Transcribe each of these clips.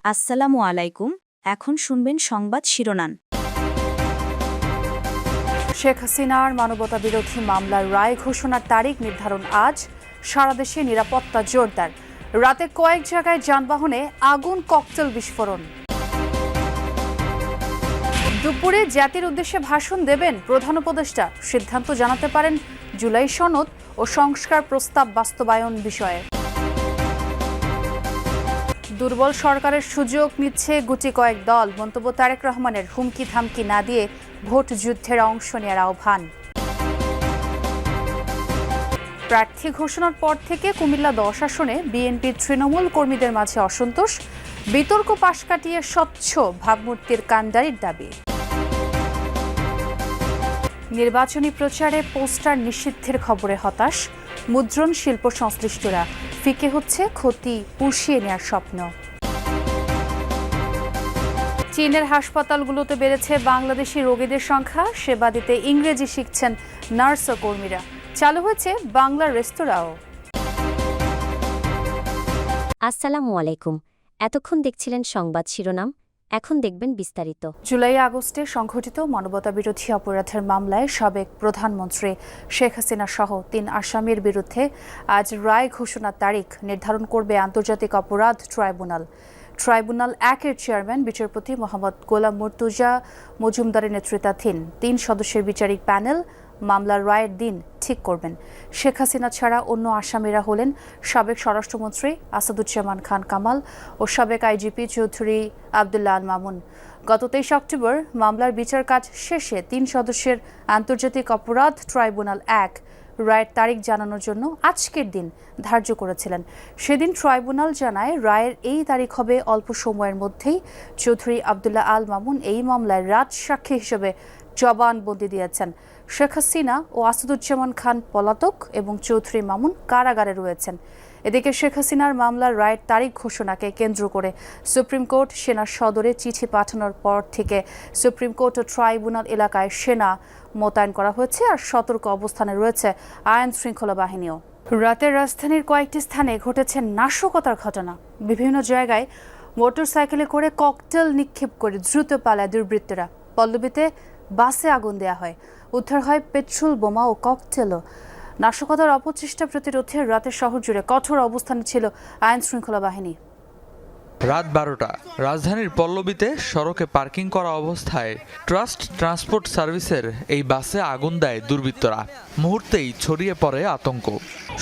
আসসালামু আলাইকুম। এখন শুনবেন সংবাদ শিরোনাম। শেখ হাসিনার মানবতাবিরোধী মামলার রায় ঘোষণার তারিখ নির্ধারণ আজ। সারা দেশে নিরাপত্তা জোরদার। রাতে কয়েক জায়গায় যানবাহনে আগুন, ককটেল বিস্ফোরণ। দুপুরে জাতির উদ্দেশ্যে ভাষণ দেবেন প্রধান উপদেষ্টা। সিদ্ধান্ত জানাতে পারেন জুলাই সনদ ও সংস্কার প্রস্তাব বাস্তবায়ন বিষয়ে। দুর্বল সরকারের সুযোগ নিচ্ছে গুটি কয়েক দল। মন্তব্য তারেক রহমানের। হুমকি থামকি না দিয়ে ভোট যুদ্ধের অংশ নেওয়ার আহ্বান। প্রার্থী ঘোষণার পর থেকে কুমিল্লা 10 আসনে বিএনপির তৃণমূল কর্মীদের মাঝে অসন্তোষ। বিতর্ক পাশ কাটিয়ে স্বচ্ছ ভাবমূর্তির কান্ডারির দাবি। নির্বাচনী প্রচারে পোস্টার নিষিদ্ধের খবরে হতাশ মুদ্রণ শিল্প সংশ্লিষ্টরা। ফিকে হচ্ছে ক্ষতি পুষিয়ে নেওয়ার স্বপ্ন। চীনের হাসপাতালগুলোতে বেড়েছে বাংলাদেশি রোগীদের সংখ্যা। সেবা দিতে ইংরেজি শিখছেন নার্স ও কর্মীরা। চালু হয়েছে বাংলা রেস্তোরাঁও। আসসালামু আলাইকুম। এতক্ষণ দেখছিলেন সংবাদ শিরোনাম, এখন দেখবেন বিস্তারিত। জুলাই আগস্টে সংঘটিত মানবতাবিরোধী অপরাধের মামলায় সাবেক প্রধানমন্ত্রী শেখ হাসিনা সহ 3 আসামির বিরুদ্ধে আজ রায় ঘোষণার তারিখ নির্ধারণ করবে আন্তর্জাতিক অপরাধ ট্রাইব্যুনাল। ট্রাইব্যুনাল 1-এর চেয়ারম্যান বিচারপতি মোহাম্মদ গোলাম মুর্তুজা মজুমদারের নেতৃত্বাধীন 3 সদস্যের বিচারিক প্যানেল মামলার রায়ের দিন ঠিক করবেন। শেখ হাসিনা ছাড়া অন্য আসামিরা হলেন সাবেক স্বরাষ্ট্রমন্ত্রী আসাদুজ্জামান খান কামাল ও সাবেক আইজিপি চৌধুরী আবদুল্লাহ আল মামুন। গত 23 অক্টোবর মামলার বিচার কাজ শেষে 3 সদস্যের আন্তর্জাতিক অপরাধ ট্রাইব্যুনাল 1 রায়ের তারিখ জানানোর জন্য আজকের দিন ধার্য করেছিলেন। সেদিন ট্রাইব্যুনাল জানায় রায়ের এই তারিখ হবে অল্প সময়ের মধ্যেই। চৌধুরী আবদুল্লাহ আল মামুন এই মামলায় রাজসাক্ষী হিসেবে জবানবন্দি দিয়েছেন। শেখ হাসিনা ও আসাদুজ্জামান খান পলাতক এবং চৌধুরী মামুন কারাগারে রয়েছেন। এদিকে শেখ হাসিনার মামলার রায়ের তারিখ ঘোষণাকে কেন্দ্র করে সুপ্রিম কোর্ট সেনা সদরে চিঠি পাঠানোর পর থেকে সুপ্রিম কোর্ট ও ট্রাইব্যুনাল এলাকায় সেনা মোতায়েন করা হয়েছে আর সতর্ক অবস্থানে রয়েছে আইন শৃঙ্খলা বাহিনীও। রাতে রাজধানীর কয়েকটি স্থানে ঘটেছে নাশকতার ঘটনা। বিভিন্ন জায়গায় মোটরসাইকেলে করে ককটেল নিক্ষেপ করে দ্রুত পালায় দুর্বৃত্তরা। পল্লবীতে বাসে আগুন দেয়া হয়, উদ্ধার হয় পেট্রোল বোমা ও ককটেলও। নাশকতার অপচেষ্টা প্রতিরোধে রাতে শহর জুড়ে কঠোর অবস্থানে ছিল আইন শৃঙ্খলা বাহিনী। রাত 12টা রাজধানীর পল্লবীতে সড়কে পার্কিং করা অবস্থায় ট্রাস্ট ট্রান্সপোর্ট সার্ভিসের এই বাসে আগুন দেয় দুর্বৃত্তরা। মুহূর্তেই ছড়িয়ে পড়ে আতঙ্ক।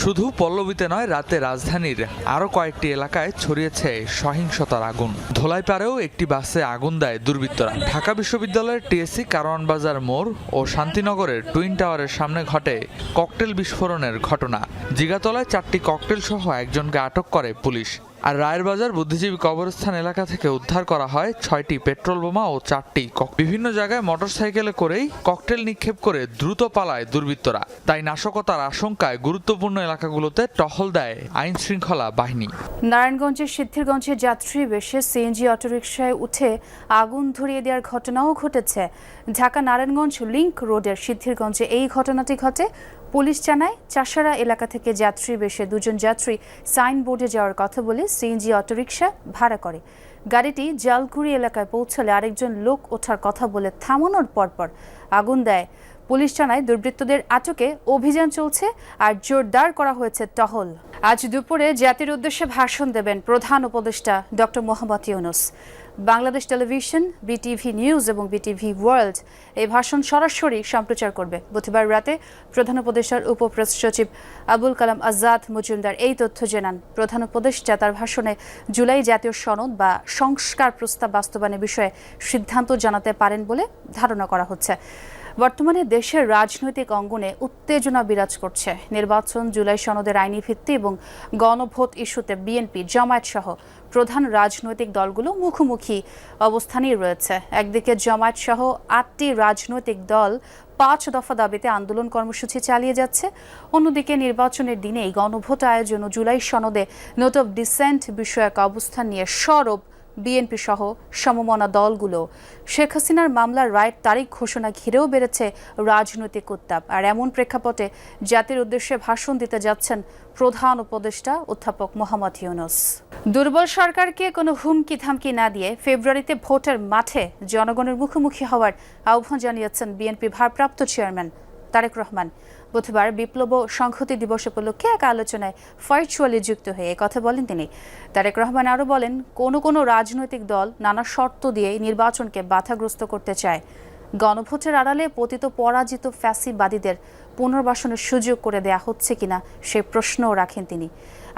শুধু পল্লবীতে নয়, রাতে রাজধানীর আরও কয়েকটি এলাকায় ছড়িয়েছে সহিংসতার আগুন। ধোলাইপাড়েও একটি বাসে আগুন দেয় দুর্বৃত্তরা। ঢাকা বিশ্ববিদ্যালয়ের টিএসসি, কারওয়ান বাজার মোড় ও শান্তিনগরের টুইন টাওয়ারের সামনে ঘটে ককটেল বিস্ফোরণের ঘটনা। জিগাতলায় 4টি ককটেল সহ একজনকে আটক করে পুলিশ। আর রায়ের বাজার বুদ্ধিজীবী কবরস্থান এলাকা থেকে উদ্ধার করা হয় 6টি পেট্রোল বোমা ও 4টি বিভিন্ন জায়গায় মোটরসাইকেলে করেই ককটেল নিক্ষেপ করে দ্রুত পালায় দুর্বৃত্তরা। তাই নাশকতার আশঙ্কায় গুরুত্বপূর্ণ এলাকাগুলোতে টহল দেয় আইন শৃঙ্খলা বাহিনী। নারায়ণগঞ্জের সিদ্ধিরগঞ্জে যাত্রী বেশে সিএনজি অটোরিকশায় উঠে আগুন ধরিয়ে দেওয়ার ঘটনাও ঘটেছে। ঢাকা নারায়ণগঞ্জ লিংক রোডের সিদ্ধিরগঞ্জে এই ঘটনাটি ঘটে। পুলিশ জানায় চাষারা এলাকা থেকে যাত্রী বেশে 2 জন যাত্রী সাইনবোর্ডে যাওয়ার কথা বলে সিএনজি অটোরিকশা ভাড়া করে। গাড়িটি জালকুড়ি এলাকায় পৌঁছলে আরেকজন লোক ওঠার কথা বলে থামানোর পরপর আগুন দেয়। পুলিশ জানায় দুর্বৃত্তদের আটকে অভিযান চলছে আর জোরদার করা হয়েছে টহল। আজ দুপুরে জাতির উদ্দেশ্যে ভাষণ দেবেন প্রধান উপদেষ্টা doctor Mohammad Yunus. Bangladesh television, BTV news এবং বিটিভি ওয়ার্ল্ড এই ভাষণ সরাসরি সম্প্রচার করবে। বুধবার রাতে প্রধান উপদেষ্টার উপপ্রেস সচিব আবুল কালাম আজাদ মজুমদার এই তথ্য জানান। প্রধান উপদেষ্টা তার ভাষণে জুলাই জাতীয় সনদ বা সংস্কার প্রস্তাব বাস্তবায়নের বিষয়ে সিদ্ধান্ত জানাতে পারেন বলে ধারণা করা হচ্ছে। বর্তমানে দেশের রাজনৈতিক অঙ্গনে উত্তেজনা বিরাজ করছে। নির্বাচন, জুলাই সনদের আইনি ভিত্তি এবং গণভোট ইস্যুতে বিএনপি, জামায়াত সহ প্রধান রাজনৈতিক দলগুলো মুখোমুখি অবস্থানেই রয়েছে। একদিকে জামায়াত সহ 8টি রাজনৈতিক দল 5 দফা দাবিতে আন্দোলন কর্মসূচি চালিয়ে যাচ্ছে। অন্যদিকে নির্বাচনের দিনেই গণভোট আয়োজন ও জুলাই সনদে নোট অফ ডিসেন্ট বিষয়ক অবস্থান নিয়ে সরব বিএনপি সহ সমমনা দলগুলো। শেখ হাসিনার মামলার রায়ের তারিখ ঘোষণা ঘিরেও বেড়েছে রাজনৈতিক উত্তাপ। আর এমন প্রেক্ষাপটে জাতির উদ্দেশ্যে ভাষণ দিতে যাচ্ছেন প্রধান উপদেষ্টা অধ্যাপক মোহাম্মদ ইউনূস। দুর্বল সরকারকে কোনো হুমকি ধামকি না দিয়ে ফেব্রুয়ারিতে ভোটের মাঠে জনগণের মুখোমুখি হওয়ার আহ্বান জানিয়েছেন বিএনপি ভারপ্রাপ্ত চেয়ারম্যান তারেক রহমান। বুধবার বিপ্লব ও সংহতি দিবস উপলক্ষে এক আলোচনায় ভার্চুয়ালি যুক্ত হয়ে কথা বলেন তিনি। তারেক রহমান আরও বলেন, কোনো রাজনৈতিক দল নানা শর্ত দিয়ে নির্বাচনকে বাধাগ্রস্ত করতে চায়। গণভোটের আড়ালে পতিত পরাজিত ফ্যাসিবাদীদের পুনর্বাসনের সুযোগ করে দেয়া হচ্ছে কিনা সে প্রশ্নও রাখেন তিনি।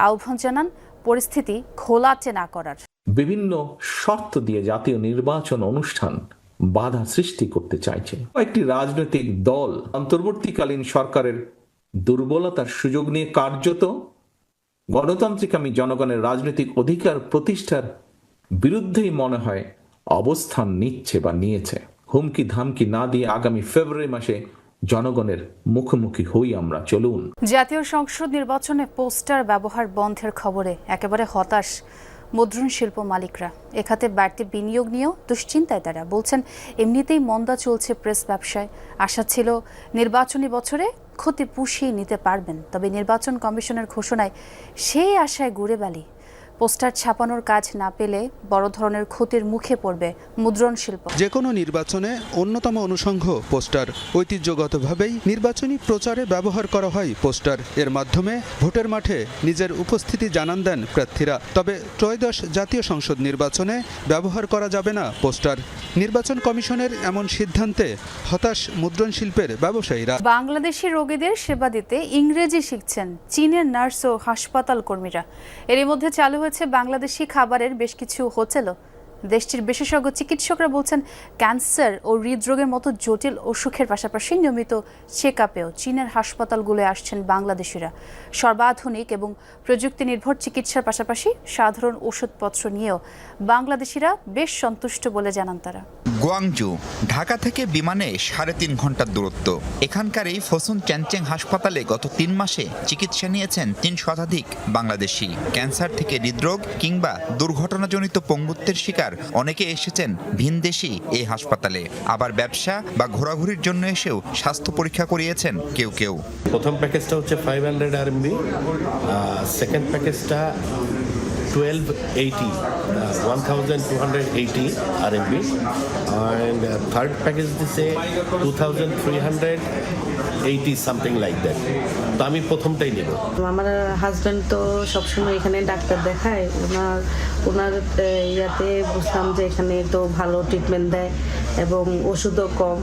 আহ্বান জানান পরিস্থিতি ঘোলাটে না করার। বিভিন্ন শর্ত দিয়ে জাতীয় নির্বাচন অনুষ্ঠান বাধা সৃষ্টি করতে চাইছে একটি রাজনৈতিক দল। অন্তর্বর্তীকালীন সরকারের দুর্বলতার সুযোগ নিয়ে কার্যত গণতান্ত্রিক জনগণের রাজনৈতিক অধিকার প্রতিষ্ঠার বিরুদ্ধেই মনে হয় অবস্থান নিচ্ছে বা নিয়েছে। হুমকি ধামকি না দিয়ে আগামী ফেব্রুয়ারি মাসে জনগণের মুখোমুখি হই আমরা, চলুন। জাতীয় সংসদ নির্বাচনে পোস্টার ব্যবহার বন্ধের খবরে একেবারে হতাশ মুদ্রণ শিল্প মালিকরা। এ খাতে বাড়তি বিনিয়োগ নিয়েও দুশ্চিন্তায় তারা। বলছেন, এমনিতেই মন্দা চলছে প্রেস ব্যবসায়। আশা ছিল নির্বাচনী বছরে ক্ষতি পুষিয়ে নিতে পারবেন, তবে নির্বাচন কমিশনের ঘোষণায় সেই আশায় গুড়ে বালি। পোস্টার ছাপানোর কাজ না পেলে বড় ধরনের ক্ষতির মুখে পড়বে মুদ্রণ শিল্প। যে কোনো নির্বাচনে অন্যতম অনুষঙ্গ পোস্টার। ঐতিহ্যগতভাবেই নির্বাচনী প্রচারে ব্যবহার করা হয় পোস্টার। এর মাধ্যমে ভোটের মাঠে নিজের উপস্থিতি জানান দেন প্রার্থীরা। তবে ত্রয়োদশ জাতীয় সংসদ নির্বাচনে ব্যবহার করা যাবে না পোস্টার। নির্বাচন কমিশনের এমন সিদ্ধান্তে হতাশ মুদ্রণ শিল্পের ব্যবসায়ীরা। বাংলাদেশি রোগীদের সেবা দিতে ইংরেজি শিখছেন চীনের নার্স ও হাসপাতাল কর্মীরা। এরই মধ্যে চালু হয়েছে বাংলাদেশি খাবারের বেশ কিছু হোটেলও। দেশটির বিশেষজ্ঞ চিকিৎসকরা বলছেন, ক্যান্সার ও হৃদরোগের মতো জটিল অসুখের পাশাপাশি নিয়মিত চেক আপেও চীনের হাসপাতালগুলোয় আসছেন বাংলাদেশিরা। সর্বাধুনিক এবং প্রযুক্তি নির্ভর চিকিৎসার পাশাপাশি সাধারণ ওষুধপত্র নিয়েও বাংলাদেশিরা বেশ সন্তুষ্ট বলে জানান তারা। গুয়াংজু, ঢাকা থেকে বিমানে 3.5 ঘন্টার দূরত্ব। এখানকার এই ফসুন চ্যানচেং হাসপাতালে গত 3 মাসে চিকিৎসা নিয়েছেন 3 শতাধিক বাংলাদেশি। ক্যান্সার থেকে হৃদরোগ কিংবা দুর্ঘটনাজনিত পঙ্গুত্বের শিকার অনেকে এসেছেন ভিনদেশি এই হাসপাতালে। আবার ব্যবসা বা ঘোরাঘুরির জন্য এসেও স্বাস্থ্য পরীক্ষা করিয়েছেন কেউ। প্রথম প্যাকেজটা হচ্ছে 500 RMB, সেকেন্ড প্যাকেজটা 1280 RMB, and third package দিছে 2380 something like that. তো আমি প্রথমটাই নেব। আমার হাজব্যান্ড তো সবসময় এখানে ডাক্তার দেখায়, ওনার ইয়াতে বুঝলাম যে এখানে তো ভালো ট্রিটমেন্ট দেয় এবং ওষুধও কম।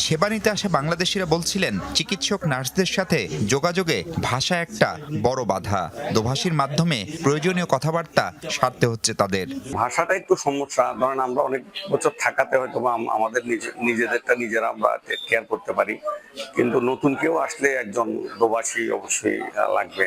সেবা নিতে আসা বাংলাদেশিরা বলছিলেন, চিকিৎসক নার্সদের সাথে যোগাযোগে ভাষা একটা বড় বাধা। দোভাষীর মাধ্যমে প্রয়োজনীয় কথাবার্তা সারতে হচ্ছে তাদের। ভাষাটা একটু সমস্যা। ধরেন আমরা অনেক বছর থাকাতে হয়তো আমাদের নিজেদেরটা নিজেরা আমরা টেক কেয়ার করতে পারি, কিন্তু নতুন কেউ আসলে একজন দোভাষী অবশ্যই লাগবে।